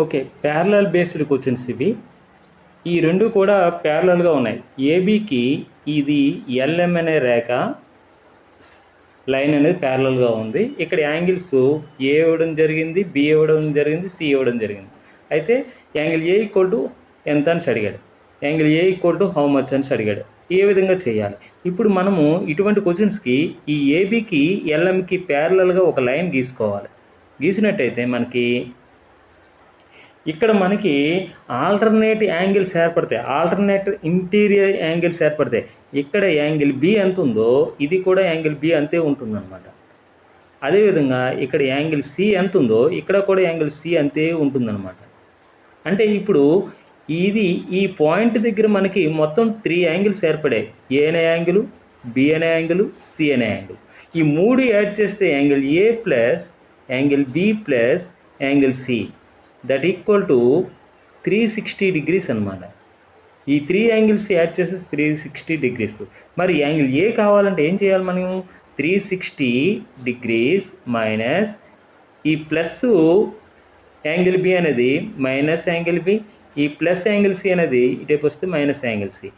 Okay, parallel based questions ఇవి. ఈ రెండు కూడా ప్యారలల్గా ఉన్నాయి. ఏబీకి ఇది ఎల్ఎం అనే రేఖ లైన్ అనేది ప్యారలల్గా ఉంది. ఇక్కడ యాంగిల్స్ ఏ ఇవ్వడం జరిగింది, బి ఇవ్వడం జరిగింది, సి ఇవ్వడం జరిగింది. అయితే యాంగిల్ ఏ ఈక్వల్ టు ఎంత అని అడిగాడు, angle A equal to how much అని అడిగాడు. ఏ విధంగా చేయాలి? ఇప్పుడు మనము ఇటువంటి క్వశ్చన్స్కి ఈ ఏబీకి ఎల్ఎంకి ప్యారలల్గా ఒక లైన్ గీసుకోవాలి. గీసినట్టయితే మనకి ఇక్కడ మనకి ఆల్టర్నేట్ యాంగిల్స్ ఏర్పడతాయి, ఆల్టర్నేట్ ఇంటీరియర్ యాంగిల్స్ ఏర్పడతాయి. ఇక్కడ యాంగిల్ బి ఎంత ఉందో ఇది కూడా యాంగిల్ బి అంతే ఉంటుందన్నమాట. అదేవిధంగా ఇక్కడ యాంగిల్ సి ఎంత ఉందో ఇక్కడ కూడా యాంగిల్ సి అంతే ఉంటుందన్నమాట. అంటే ఇప్పుడు ఇది ఈ పాయింట్ దగ్గర మనకి మొత్తం 3 యాంగిల్స్ ఏర్పడాయి. ఏ అనే యాంగిల్, బి అనే యాంగిల్, సి అనే యాంగిల్. ఈ 3 యాడ్ చేస్తే angle A plus angle B plus angle C that equal to 360 degrees అనమాట. ఈ 3 యాంగిల్స్ యాడ్ చేసి 360 డిగ్రీస్. మరి యాంగిల్ ఏ కావాలంటే ఏం చేయాలి మనం? 360 డిగ్రీస్ మైనస్ ఈ ప్లస్ యాంగిల్ బి అనేది మైనస్ యాంగిల్ బి, ఈ ప్లస్ యాంగిల్ సి అనేది ఇటేపు వస్తే మైనస్ యాంగిల్ సి.